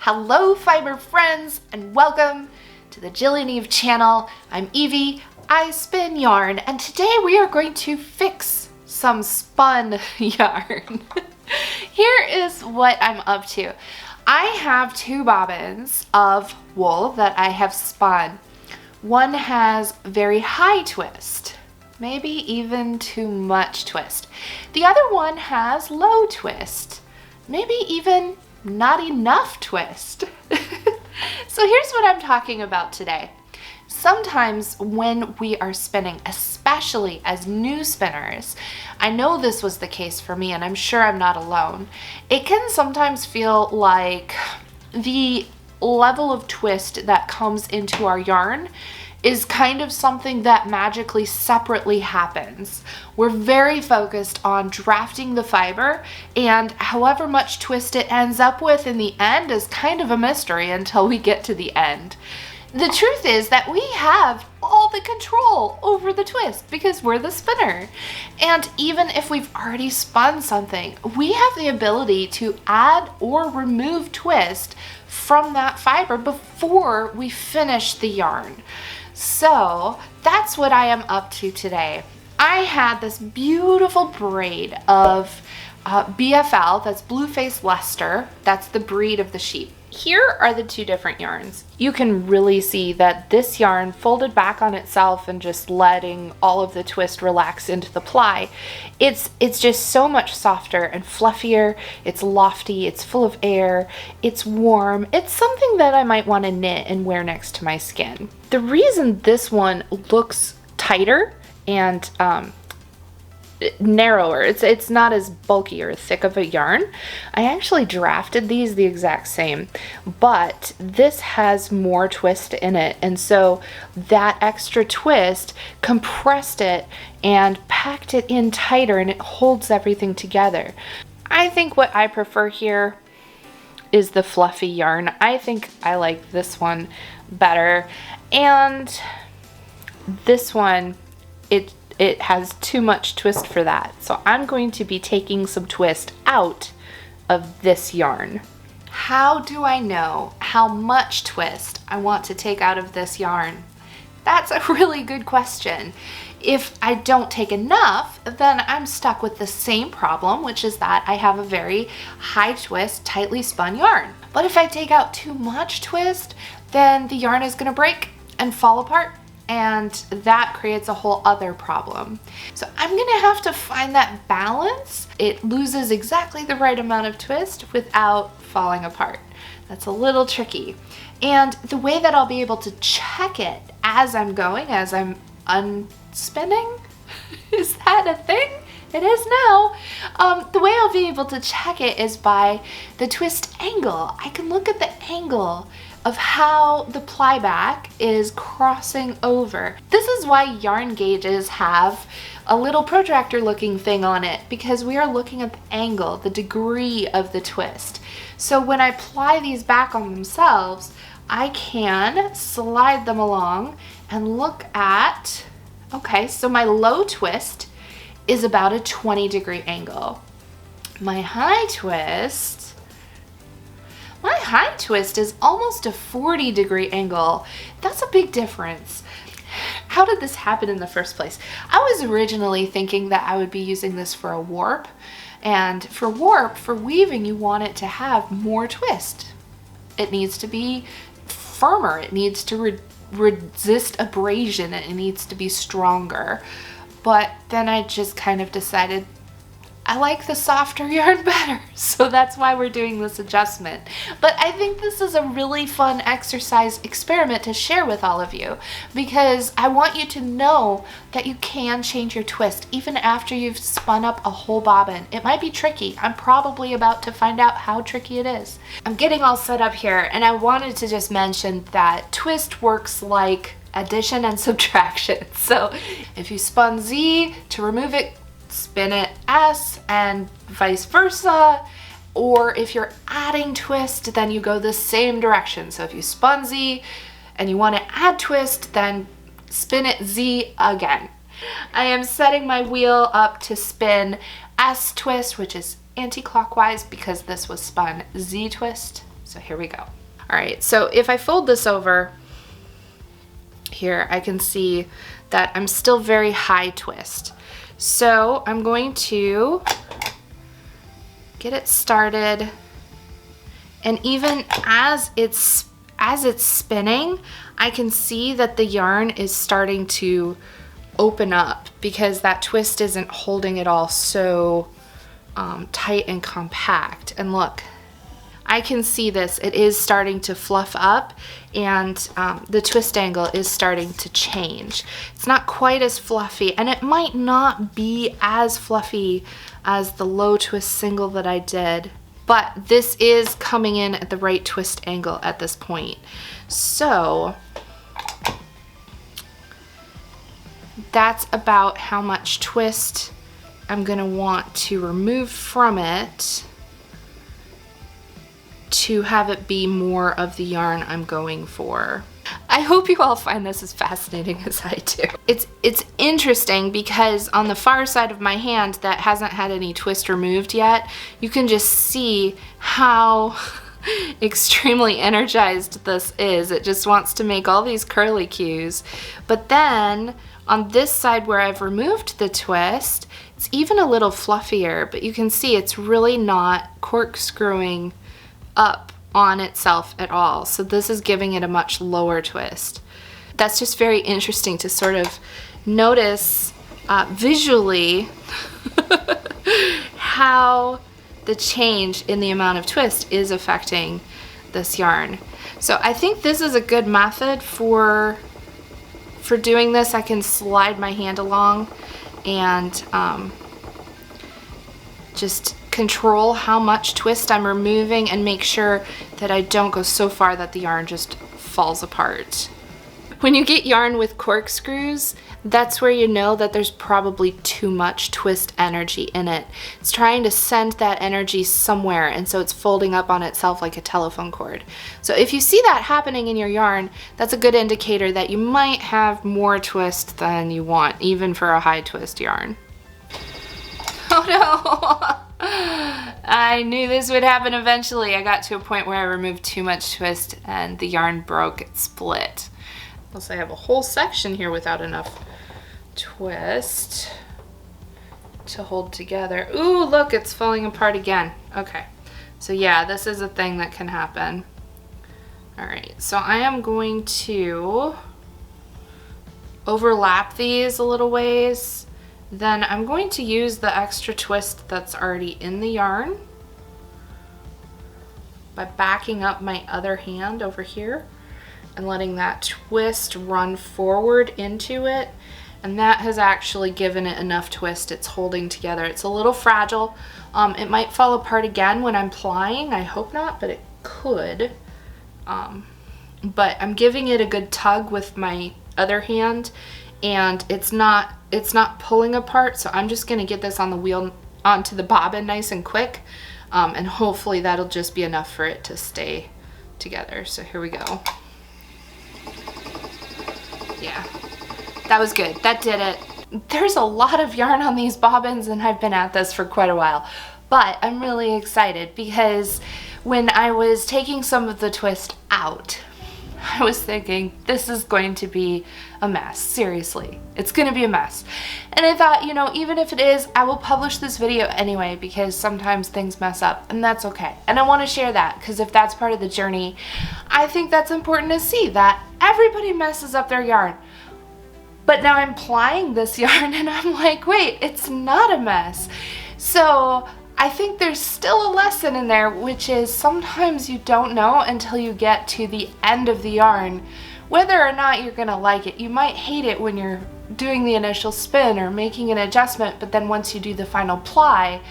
Hello fiber friends and welcome to the Jill and Eve channel. I'm Evie, I spin yarn, and today we are going to fix some spun yarn. Here is what I'm up to. I have two bobbins of wool that I have spun. One has very high twist, maybe even too much twist. The other one has low twist, maybe even not enough twist. So here's what I'm talking about today. Sometimes when we are spinning, especially as new spinners, I know this was the case for me and I'm sure I'm not alone, it can sometimes feel like the level of twist that comes into our yarn is kind of something that magically separately happens. We're very focused on drafting the fiber, and however much twist it ends up with in the end is kind of a mystery until we get to the end. The truth is that we have all the control over the twist because we're the spinner. And even if we've already spun something, we have the ability to add or remove twist from that fiber before we finish the yarn. So that's what I am up to today. I had this beautiful braid of BFL, that's Blue Face Leicester, that's the breed of the sheep. Here are the two different yarns. You can really see that this yarn folded back on itself and just letting all of the twist relax into the ply. It's just so much softer and fluffier. It's lofty, it's full of air, it's warm. It's something that I might want to knit and wear next to my skin. The reason this one looks tighter and narrower, it's not as bulky or thick of a yarn. I actually drafted these the exact same, but this has more twist in it, and so that extra twist compressed it and packed it in tighter, and it holds everything together. I think what I prefer here is the fluffy yarn. I think I like this one better, and this one, it has too much twist for that. So I'm going to be taking some twist out of this yarn. How do I know how much twist I want to take out of this yarn? That's a really good question. If I don't take enough, then I'm stuck with the same problem, which is that I have a very high twist, tightly spun yarn. But if I take out too much twist, then the yarn is gonna break and fall apart, and that creates a whole other problem. So I'm gonna have to find that balance. It loses exactly the right amount of twist without falling apart. That's a little tricky. And the way that I'll be able to check it as I'm going, as I'm unspinning, is that a thing? It is now. The way I'll be able to check it is by the twist angle. I can look at the angle of how the ply back is crossing over. This is why yarn gauges have a little protractor looking thing on it, because we are looking at the angle, the degree of the twist. So when I ply these back on themselves, I can slide them along and look at, okay, so my low twist is about a 20-degree angle. My high twist is almost a 40-degree angle. That's a big difference. How did this happen in the first place? I was originally thinking that I would be using this for a warp, and for warp, for weaving, you want it to have more twist. It needs to be firmer, it needs to resist abrasion, it needs to be stronger. But then I just kind of decided I like the softer yarn better, so that's why we're doing this adjustment. But I think this is a really fun exercise experiment to share with all of you, because I want you to know that you can change your twist even after you've spun up a whole bobbin. It might be tricky. I'm probably about to find out how tricky it is. I'm getting all set up here, and I wanted to just mention that twist works like addition and subtraction. So if you spun Z to remove it, spin it S, and vice versa. Or if you're adding twist, then you go the same direction. So if you spun Z and you want to add twist, then spin it Z again. I am setting my wheel up to spin S twist, which is anti-clockwise because this was spun Z twist. So So here we go. All right, so if I fold this over here, I can see that I'm still very high twist. So I'm going to get it started, and even as it's spinning, I can see that the yarn is starting to open up because that twist isn't holding it all so tight and compact. And look, I can see this, it is starting to fluff up, and the twist angle is starting to change. It's not quite as fluffy, and it might not be as fluffy as the low twist single that I did, but this is coming in at the right twist angle at this point. So that's about how much twist I'm gonna want to remove from it to have it be more of the yarn I'm going for. I hope you all find this as fascinating as I do. It's interesting because on the far side of my hand that hasn't had any twist removed yet, you can just see how extremely energized this is. It just wants to make all these curly cues. But then on this side where I've removed the twist, it's even a little fluffier, but you can see it's really not corkscrewing up on itself at all. So this is giving it a much lower twist. That's just very interesting to sort of notice visually how the change in the amount of twist is affecting this yarn. So I think this is a good method for doing this. I can slide my hand along and just control how much twist I'm removing and make sure that I don't go so far that the yarn just falls apart. When you get yarn with corkscrews, that's where you know that there's probably too much twist energy in it. It's trying to send that energy somewhere, and so it's folding up on itself like a telephone cord. So if you see that happening in your yarn, that's a good indicator that you might have more twist than you want, even for a high twist yarn. Oh no! I knew this would happen eventually. I got to a point where I removed too much twist and the yarn broke, it split. Plus I have a whole section here without enough twist to hold together. Ooh, look, it's falling apart again. Okay, so yeah, this is a thing that can happen. All right, so I am going to overlap these a little ways. Then I'm going to use the extra twist that's already in the yarn by backing up my other hand over here and letting that twist run forward into it. And that has actually given it enough twist. It's holding together. It's a little fragile. It might fall apart again when I'm plying. I hope not, but it could. But I'm giving it a good tug with my other hand, and it's not pulling apart, so I'm just gonna get this on the wheel onto the bobbin nice and quick, and hopefully that'll just be enough for it to stay together. So here we go. Yeah, that was good. That did it. There's a lot of yarn on these bobbins, and I've been at this for quite a while, but I'm really excited because when I was taking some of the twist out, I was thinking, this is going to be a mess. Seriously, it's going to be a mess. And I thought, you know, even if it is, I will publish this video anyway because sometimes things mess up, and that's okay. And I want to share that because if that's part of the journey, I think that's important to see that everybody messes up their yarn. But now I'm plying this yarn and I'm like, wait, it's not a mess. So I think there's still a lesson in there, which is sometimes you don't know until you get to the end of the yarn whether or not you're gonna like it. You might hate it when you're doing the initial spin or making an adjustment, but then once you do the final ply,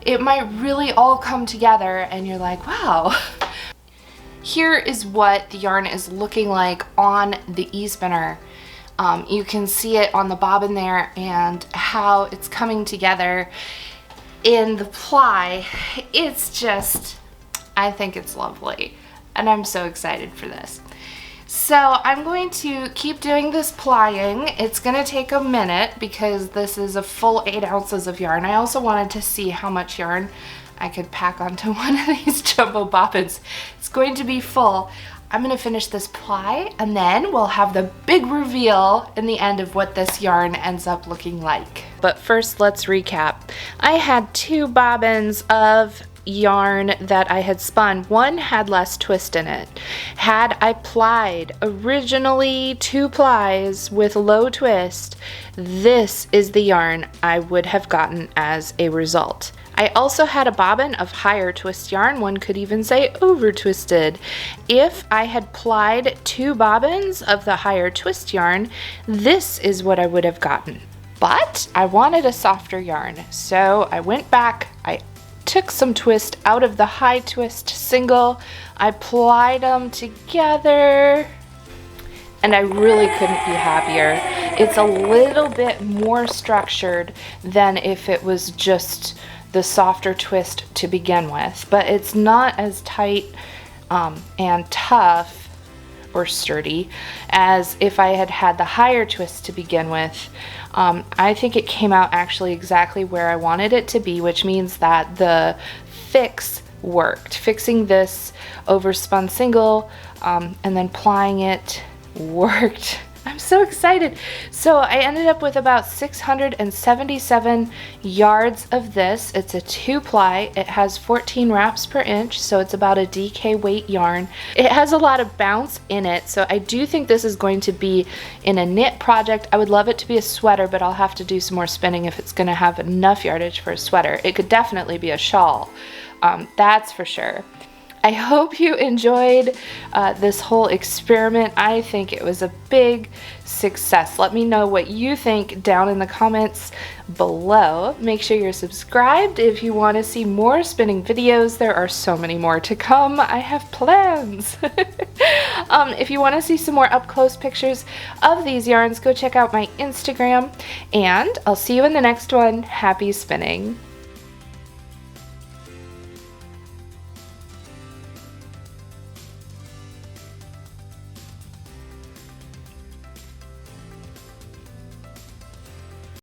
it might really all come together and you're like, wow. Here is what the yarn is looking like on the e-spinner. You can see it on the bobbin there and how it's coming together in the ply. It's just, I think it's lovely, and I'm so excited for this. So I'm going to keep doing this plying. It's gonna take a minute because this is a full 8 ounces of yarn. I also wanted to see how much yarn I could pack onto one of these jumbo bobbins. It's going to be full. I'm gonna finish this ply and then we'll have the big reveal in the end of what this yarn ends up looking like. But first, let's recap. I had 2 bobbins of yarn that I had spun. One had less twist in it. Had I plied originally 2 plies with low twist, this is the yarn I would have gotten as a result. I also had a bobbin of higher twist yarn, one could even say over twisted. If I had plied 2 bobbins of the higher twist yarn, this is what I would have gotten. But I wanted a softer yarn, so I went back, I took some twist out of the high twist single, I plied them together, and I really couldn't be happier. It's a little bit more structured than if it was just the softer twist to begin with, but it's not as tight and tough or sturdy as if I had had the higher twist to begin with. I think it came out actually exactly where I wanted it to be, which means that the fix worked. Fixing this overspun single and then plying it worked. I'm so excited. So I ended up with about 677 yards of this. It's a 2-ply. It has 14 wraps per inch, so it's about a DK weight yarn. It has a lot of bounce in it, so I do think this is going to be in a knit project. I would love it to be a sweater, but I'll have to do some more spinning if it's going to have enough yardage for a sweater. It could definitely be a shawl, that's for sure. I hope you enjoyed this whole experiment. I think it was a big success. Let me know what you think down in the comments below. Make sure you're subscribed if you want to see more spinning videos. There are so many more to come. I have plans. If you want to see some more up-close pictures of these yarns, go check out my Instagram, and I'll see you in the next one. Happy spinning.